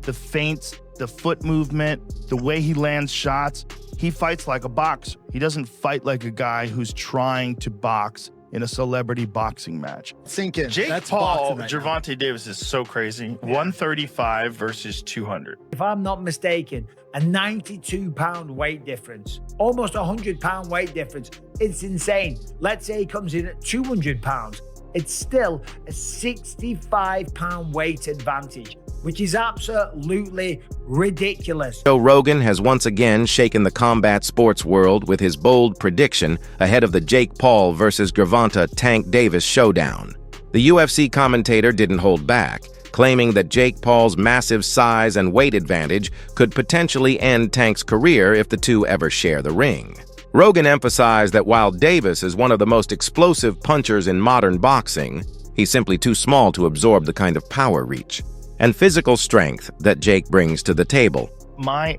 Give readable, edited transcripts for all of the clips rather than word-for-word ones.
the feints, the foot movement, the way he lands shots. He fights like a boxer. He doesn't fight like a guy who's trying to box in a celebrity boxing match. Sink in. Jake That's Paul, boxing right Gervonta Davis is so crazy. 135 versus 200. If I'm not mistaken, a 92-pound weight difference, almost a 100-pound weight difference. It's insane. Let's say he comes in at 200 pounds. It's still a 65-pound weight advantage, which is absolutely ridiculous. Joe Rogan has once again shaken the combat sports world with his bold prediction ahead of the Jake Paul versus Gervonta Tank Davis showdown. The UFC commentator didn't hold back, claiming that Jake Paul's massive size and weight advantage could potentially end Tank's career if the two ever share the ring. Rogan emphasized that while Davis is one of the most explosive punchers in modern boxing, he's simply too small to absorb the kind of power reach and physical strength that Jake brings to the table. My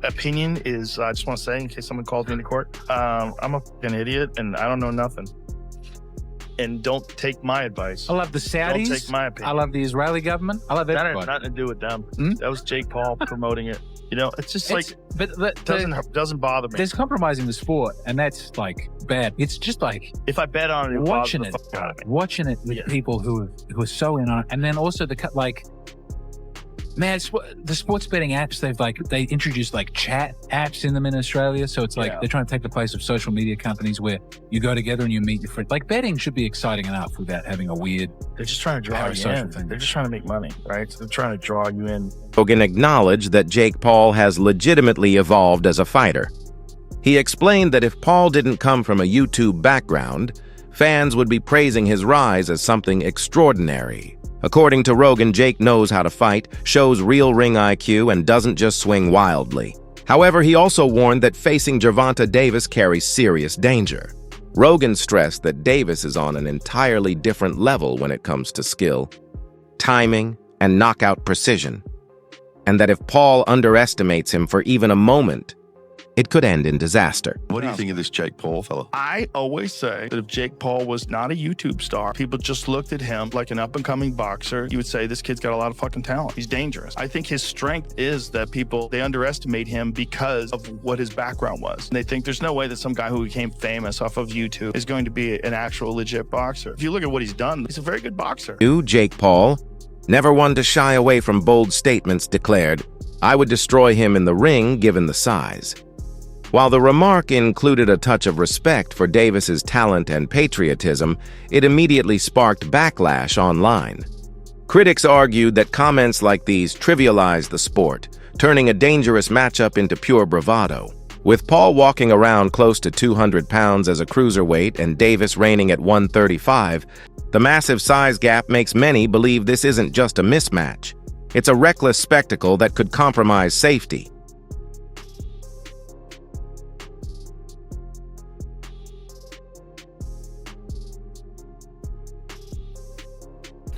opinion is, I just want to say, in case someone calls me into court, I'm a fucking idiot and I don't know nothing. And don't take my advice. I love the Saudis. Don't take my opinion. I love the Israeli government. I love That everybody. had nothing to do with them. That was Jake Paul promoting it. You know, it's just doesn't bother me. There's compromising the sport, and that's like bad. It's just like If I bet on it, watching it with people who are so in on it, and then also man, the sports betting apps, they introduced like chat apps in them in Australia. So it's like they're trying to take the place of social media companies where you go together and you meet your friends. Like betting should be exciting enough without having a weird. They're just trying to draw you in. They're just trying to make money, right? So they're trying to draw you in. Rogan acknowledged that Jake Paul has legitimately evolved as a fighter. He explained that if Paul didn't come from a YouTube background, fans would be praising his rise as something extraordinary. According to Rogan, Jake knows how to fight, shows real ring IQ, and doesn't just swing wildly. However, he also warned that facing Gervonta Davis carries serious danger. Rogan stressed that Davis is on an entirely different level when it comes to skill, timing, and knockout precision, and that if Paul underestimates him for even a moment, it could end in disaster. What do you think of this Jake Paul fella? I always say that if Jake Paul was not a YouTube star, people just looked at him like an up-and-coming boxer, you would say this kid's got a lot of fucking talent. He's dangerous. I think his strength is that they underestimate him because of what his background was. And they think there's no way that some guy who became famous off of YouTube is going to be an actual legit boxer. If you look at what he's done, he's a very good boxer. Jake Paul, never one to shy away from bold statements, declared, "I would destroy him in the ring given the size." While the remark included a touch of respect for Davis's talent and patriotism, it immediately sparked backlash online. Critics argued that comments like these trivialized the sport, turning a dangerous matchup into pure bravado. With Paul walking around close to 200 pounds as a cruiserweight and Davis reigning at 135, the massive size gap makes many believe this isn't just a mismatch. It's a reckless spectacle that could compromise safety.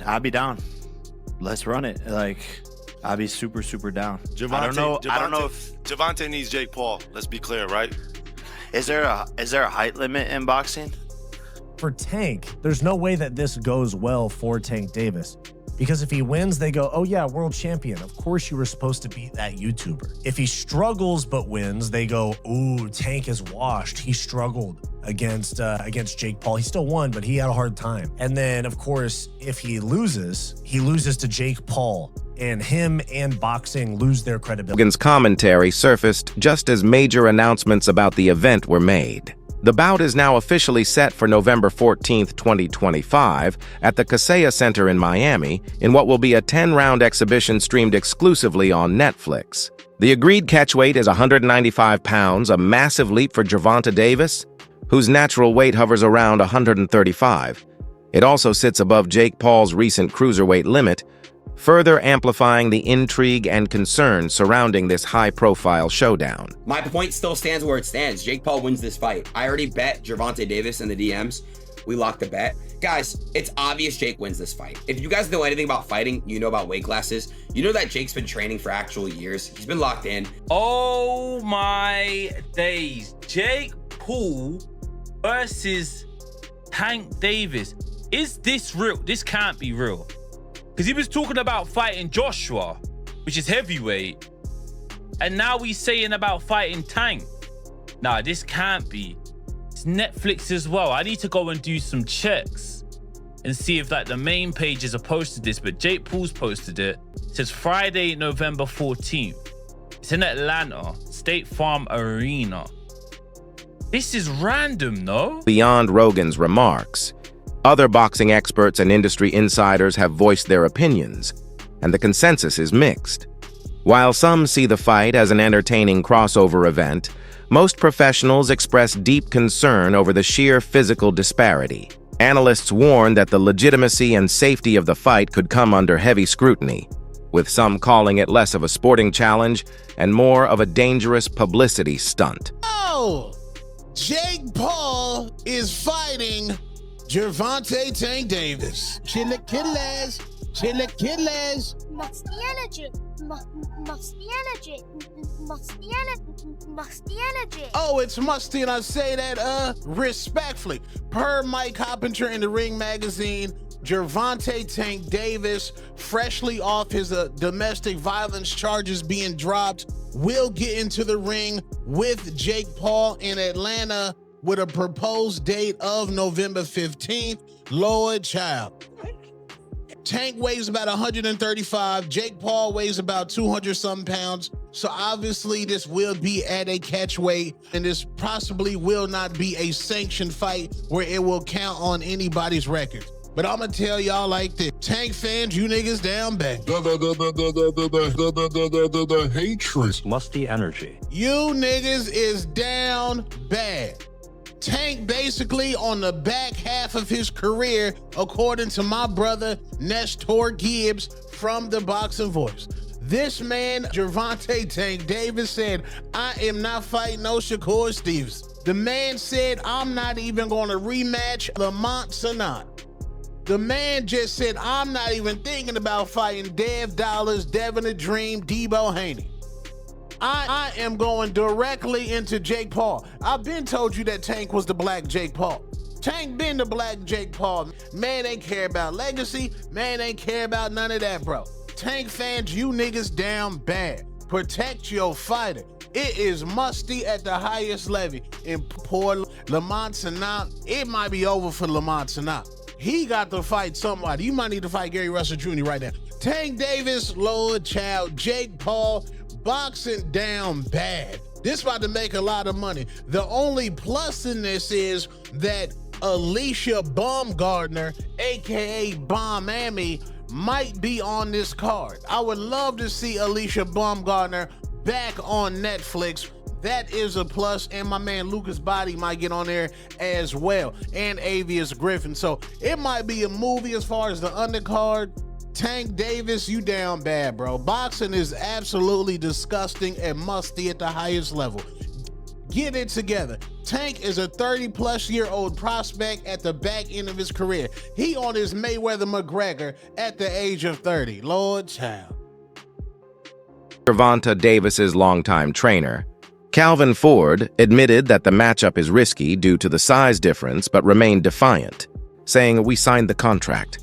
I'd be down. Let's run it. Like, I'd be super, super down. I don't know if Gervonta needs Jake Paul. Let's be clear, right? Is there a height limit in boxing? For Tank, there's no way that this goes well for Tank Davis. Because if he wins, they go, oh yeah, world champion. Of course you were supposed to beat that YouTuber. If he struggles but wins, they go, ooh, Tank is washed. He struggled against Jake Paul. He still won, but he had a hard time. And then, of course, if he loses to Jake Paul. And him and boxing lose their credibility. Rogan's commentary surfaced just as major announcements about the event were made. The bout is now officially set for November 14th, 2025 at the Kaseya Center in Miami in what will be a 10-round exhibition streamed exclusively on Netflix. The agreed catchweight is 195 pounds, a massive leap for Gervonta Davis, whose natural weight hovers around 135. It also sits above Jake Paul's recent cruiserweight limit, further amplifying the intrigue and concern surrounding this high-profile showdown. My point still stands where it stands. Jake Paul wins this fight. I already bet Gervonta Davis in the DMs. We locked the bet. Guys, it's obvious Jake wins this fight. If you guys know anything about fighting, you know about weight classes. You know that Jake's been training for actual years. He's been locked in. Oh my days. Jake Paul versus Tank Davis. Is this real? This can't be real. Because he was talking about fighting Joshua. which is heavyweight, and now he's saying about fighting Tank. Nah, this can't be. It's Netflix as well. I need to go and do some checks and see if like the main pages have posted this, but Jake Paul's posted it. It says Friday, November 14th. It's in Atlanta, State Farm Arena. This is random, no? Beyond Rogan's remarks, other boxing experts and industry insiders have voiced their opinions, and the consensus is mixed. While some see the fight as an entertaining crossover event, most professionals express deep concern over the sheer physical disparity. Analysts warn that the legitimacy and safety of the fight could come under heavy scrutiny, with some calling it less of a sporting challenge and more of a dangerous publicity stunt. Oh! Jake Paul is fighting Gervonta Tank Davis. Chilaquiles. Must the energy. Must the energy. Must the energy. Oh, it's musty, and I say that respectfully. Per Mike Hoppinger in the Ring magazine, Gervonta Tank Davis, freshly off his domestic violence charges being dropped, will get into the ring with Jake Paul in Atlanta with a proposed date of November 15th. Lord child. Tank weighs about 135. Jake Paul weighs about 200-something pounds. So obviously this will be at a catch weight, and this possibly will not be a sanctioned fight where it will count on anybody's record. But I'm gonna tell y'all like this. Tank fans, you niggas down bad. The hatred. Musty energy. You niggas is down bad. Tank basically on the back half of his career, according to my brother Nestor Gibbs from the Boxing Voice. This man, Gervonta Tank Davis, said, I am not fighting no Shakur Stevens. The man said, I'm not even going to rematch Lamont Sanat. The man just said, I'm not even thinking about fighting Dev Dollars, Devin the Dream, Debo Haney. I am going directly into Jake Paul. I've been told you that Tank was the black Jake Paul. Tank been the black Jake Paul. Man ain't care about legacy. Man ain't care about none of that, bro. Tank fans, you niggas down bad. Protect your fighter. It is musty at the highest level. And poor Lamont Sanat, it might be over for Lamont Sanat. He got to fight somebody. You might need to fight Gary Russell Jr. right now. Tank Davis, Lord Child, Jake Paul, boxing down bad. This about to make a lot of money. The only plus in this is that Alicia Baumgardner, aka Bomb Amy, might be on this card. I would love to see Alicia Baumgardner back on Netflix. That is a plus, and my man Lucas Body might get on there as well, and Avius Griffin. So it might be a movie as far as the undercard. Tank Davis, you down bad, bro. Boxing is absolutely disgusting and musty at the highest level. Get it together. Tank is a 30-plus-year-old prospect at the back end of his career. He on his Mayweather McGregor at the age of 30. Lord child. Gervonta Davis's longtime trainer, Calvin Ford, admitted that the matchup is risky due to the size difference, but remained defiant, saying, "We signed the contract.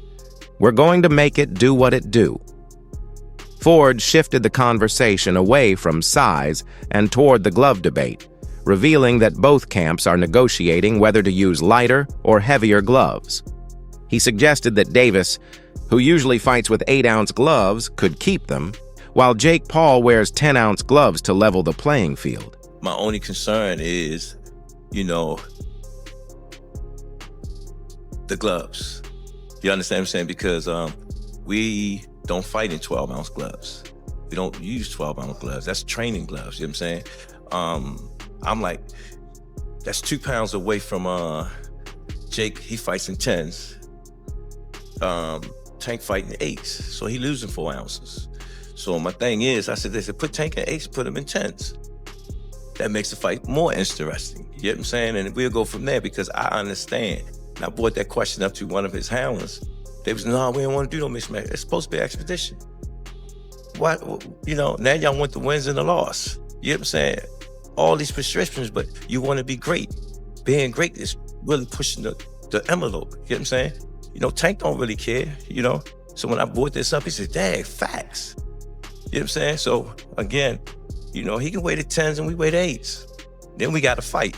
We're going to make it do what it do." Ford shifted the conversation away from size and toward the glove debate, revealing that both camps are negotiating whether to use lighter or heavier gloves. He suggested that Davis, who usually fights with 8-ounce gloves, could keep them, while Jake Paul wears 10-ounce gloves to level the playing field. My only concern is, the gloves. You understand what I'm saying? Because we don't fight in 12-ounce gloves. We don't use 12-ounce gloves. That's training gloves, you know what I'm saying? I'm like, that's 2 pounds away from Jake. He fights in 10s. Tank fighting 8s. So he losing 4 ounces. So my thing is, I said, they said, put Tank in 8s, put him in 10s. That makes the fight more interesting. You know what I'm saying? And we'll go from there, because I understand. And I brought that question up to one of his handlers. They was, no, we don't want to do no mismatch. It's supposed to be expedition. What, now y'all want the wins and the loss. You know what I'm saying? All these prescriptions, but you want to be great. Being great is really pushing the envelope. You know what I'm saying? Tank don't really care, So when I brought this up, he said, dang, facts. what I'm saying? So again, you know, he can weigh the 10s and we weigh the 8s. Then we got to fight.